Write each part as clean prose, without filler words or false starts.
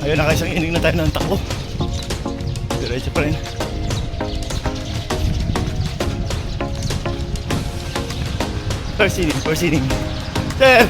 Ayun, nakaisang inning na tayo ng takbo. Diretso pa rin. First inning. Sir!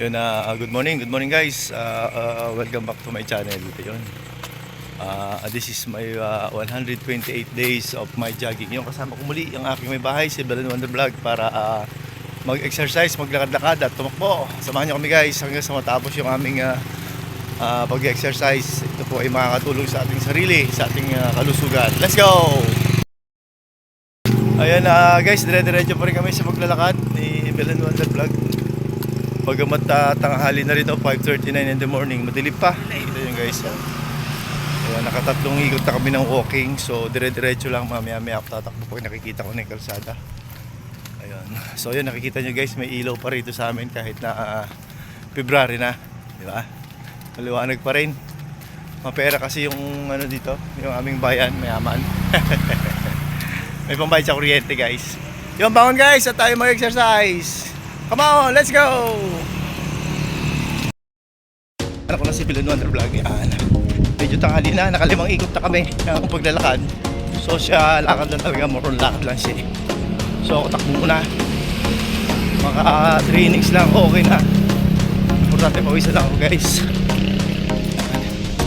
Yun, good morning guys. Welcome back to my channel. Yun. This is my 128 days of my jogging. Yung kasama ko muli yung aking may bahay, si Belen Wonder Vlog, para mag-exercise, maglakad-lakad at tumakbo. Samahan nyo kami guys hanggang sa matapos yung aming pag-exercise. Ito po ay makakatulong sa ating sarili, sa ating kalusugan. Let's go! Ayan guys, dire-diretso pa rin kami sa maglalakad ni Belen Wonder Vlog. Pagamat tanghali na rito, 5:39 in the morning, madilim pa. Ito yun guys. Ayan, nakatatlong ikot na kami ng walking. So dire-diretso lang, mamaya-maya ako tatakbo pag nakikita ko na yung kalsada. Ayan. So yun, nakikita nyo guys, may ilaw pa rito sa amin kahit na February na, di ba? Maliwanag pa rin. Mapera kasi yung ano dito, yung aming bayan, mayaman. May pambayad sa kuryente guys. Yung bangon guys, at tayo mag-exercise. Come on, let's go! Ano ko na si Belen Wonder Vlog. Yan. Medyo tanghali na, nakalimang ikot na kami ng paglalakad. So siya, lakad lang talaga, moron lakad lang siya. So ako takbo muna. Mga 3 innings lang, okay na. Importante pawisa lang ako guys.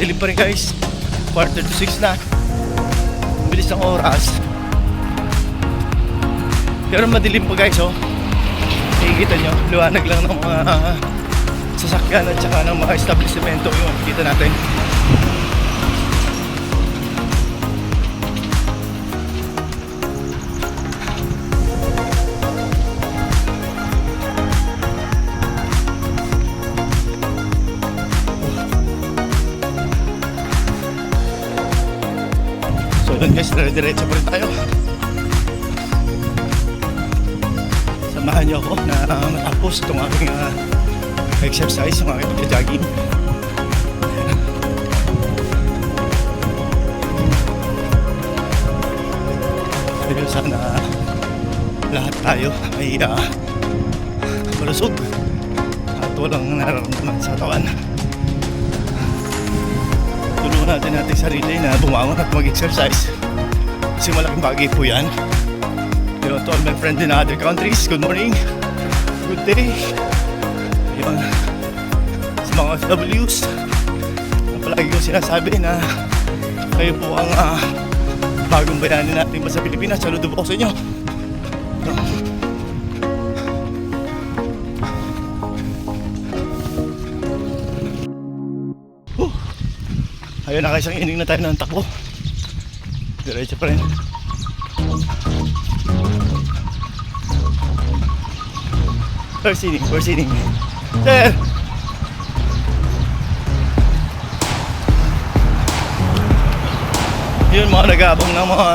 Dilim pa rin guys. 5:45 na. Bilis ng oras. Pero madilim pa guys, oh. Nakikita nyo, liwanag lang ng mga sasakyan at saka ng mga establishmento yung makikita natin. So yun guys, dire-diretso pa rin tayo. Samahan nyo ako na matapos itong aking exercise, yung aking pag-jogging. Pero sana lahat tayo ay malusog at walang nararamdaman sa katawan. Tulungan natin ating sarili na bumangon at mag-exercise kasi malaking bagay po yan. To all my friends in other countries, good morning, good day. Yun. Sa mga OFWs, palagi ko sinasabi na kayo po ang bagong bayani natin sa Pilipinas. Saludo po sa inyo. Ayun, nakaisang inning na tayo ng takbo. Diretso pa rin. First inning. Sir! Yun, mga nag-aabang ng mga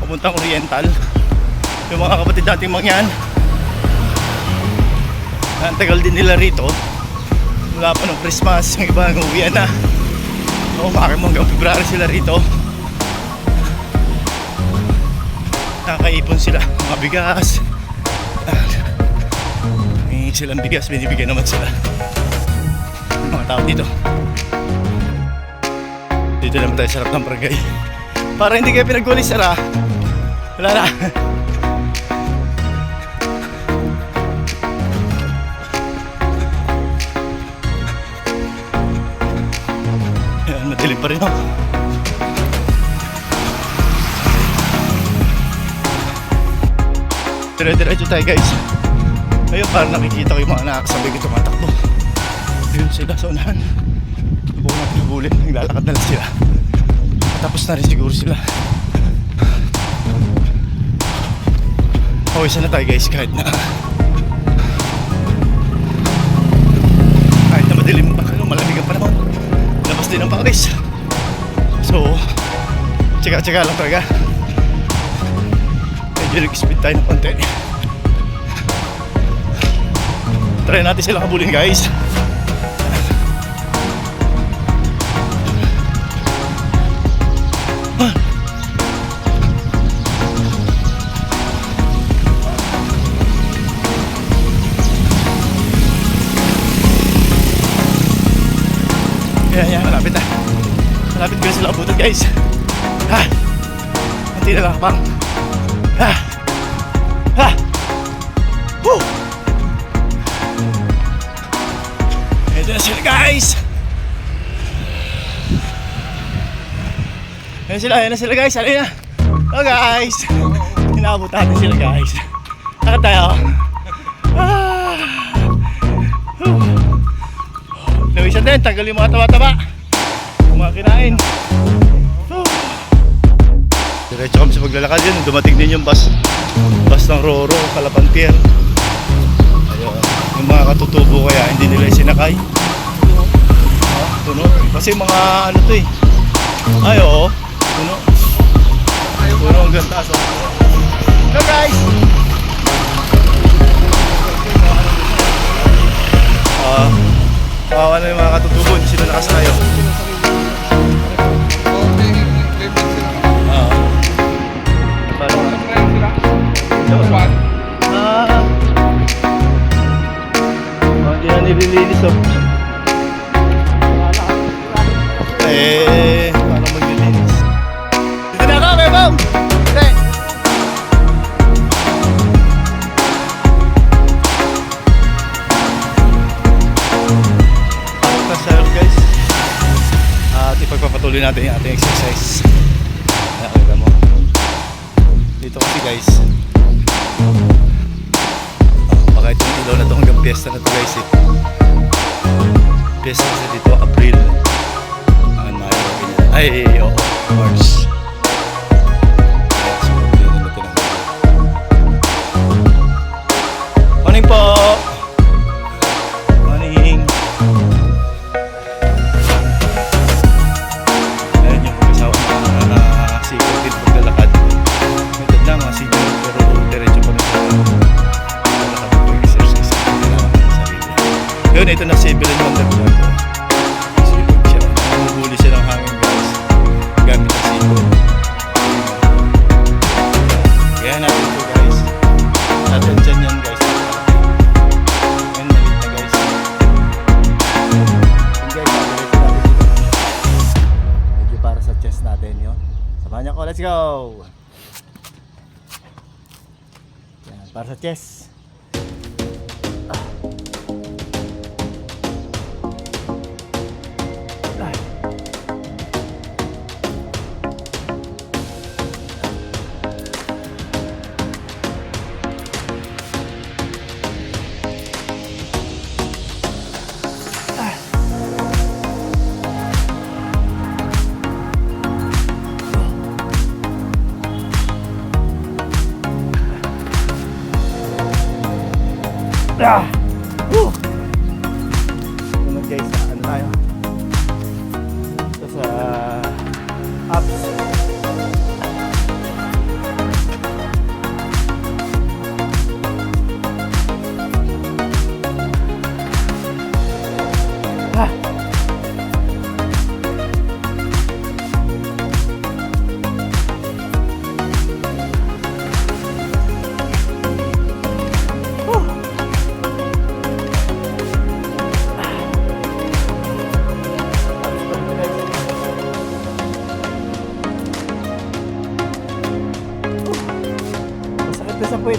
papuntang Oriental. Yung mga kapatid nating mangyan, ang tagal din nila rito. Wala pa ng Christmas, yung iba nag-uwian na. Umakit mo hanggang February sila rito. Nakaipon sila mga bigas. May silang bigas, binibigyan naman sila ng mga tao dito. Dito naman tayo sa harap ng barangay. Para hindi kayo pinaggulis, sara. Wala na. Yan, madilim pa rin ako. Dire-diretso tayo guys. Ayun, parang nakikita ko yung mga nakakasabay ko tumatakbo. Ayun sila sa unahan. Buong napinubulin, naglalakad na lang sila. Tapos na rin siguro sila. pawisan na tayo guys kahit na madilim pa, malamig ang panahon. Labas din ang pawis. So, tsaka lang talaga. Medyo nag-speed tayo ng konti. Try natin silang habulin guys. Yan, malapit na. Malapit ko na sila abutan guys. Kunti na lang pang. Woo! Ito na sila guys. Ayan na sila guys. Alin na. Oh guys. Hinaabutan natin sila guys. Lakad tayo. Nawisan din, tagal yung mga taba-taba. Mga kinain. Diretso kami sa paglalakad yun. Dumating din yung bus ng Roro, Kalapantier. Ayun. Yung mga katutubo kaya hindi nila sinakay. Tuno. Kasi mga ano to eh. Ay oo. Tuno. Tuno hanggang taas. Hello guys! Kawawa na yung mga katutubo, hindi sila nakasayo. Hindi na nililinis oh. Parang maglilinis. Dito na ako, Bebom! Dito! Guys, at ipagpapatuloy natin yung ating exercise. Nakita mo dito kasi guys, baka itong ilaw na to hanggang piyesta na to guys eh. Piyesta kasi dito April ay oo, March. Morning po. Yun, ito na si Belen Wonder Vlog. Sipag siya. Namumuli siya ng hangin guys. Gamit ang sipag. Kaya natin ito guys. Natin dyan yan guys. Ngayon malit na guys. Yung guys, natin natin dito. Medyo para sa chest natin yun. Samahan niyo ako, let's go! Yan, para sa chest. Sunod guys, ano tayo? Ito sa abs. Sa puwit.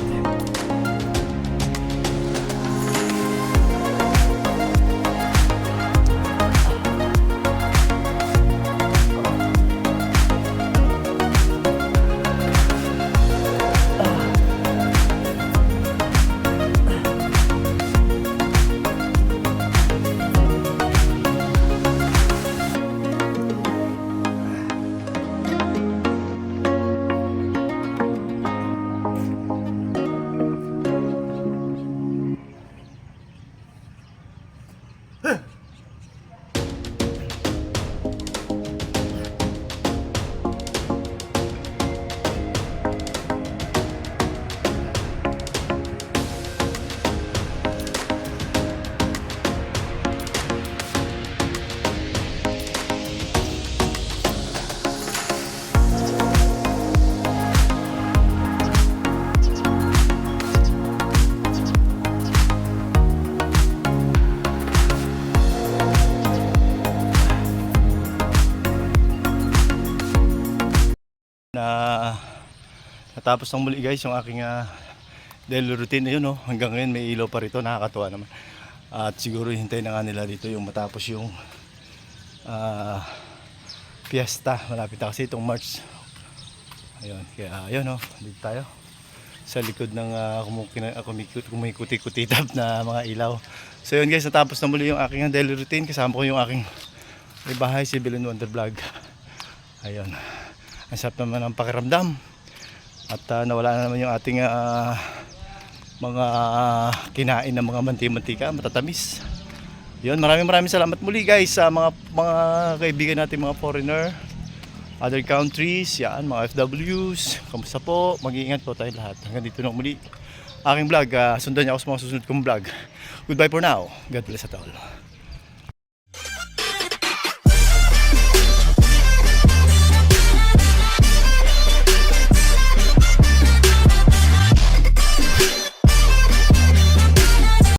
natapos ng muli guys yung aking daily routine. Ayun oh, hanggang ngayon may ilaw pa rito, nakakatuwa naman. At siguro hintay na nga nila dito yung matapos yung fiesta. Malapit na kasi itong March. Ayun, kaya ayun oh, dito tayo sa likod ng kumikuti-kutitap na mga ilaw. So yun guys, natapos na muli yung aking daily routine. Kasama ko yung aking may bahay, si Belen Wonder Vlog. Ayun, ang sarap naman ng pakiramdam. At nawala na naman yung ating mga kinain ng mga mantika, matatamis. Yun, maraming salamat muli guys sa mga kaibigan natin, mga foreigner, other countries, yan, mga FWs. Kamusta po? Mag-iingat po tayo lahat. Hanggang dito na muli aking vlog. Sundan niyo ako sa mga susunod kong vlog. Goodbye for now. God bless us all.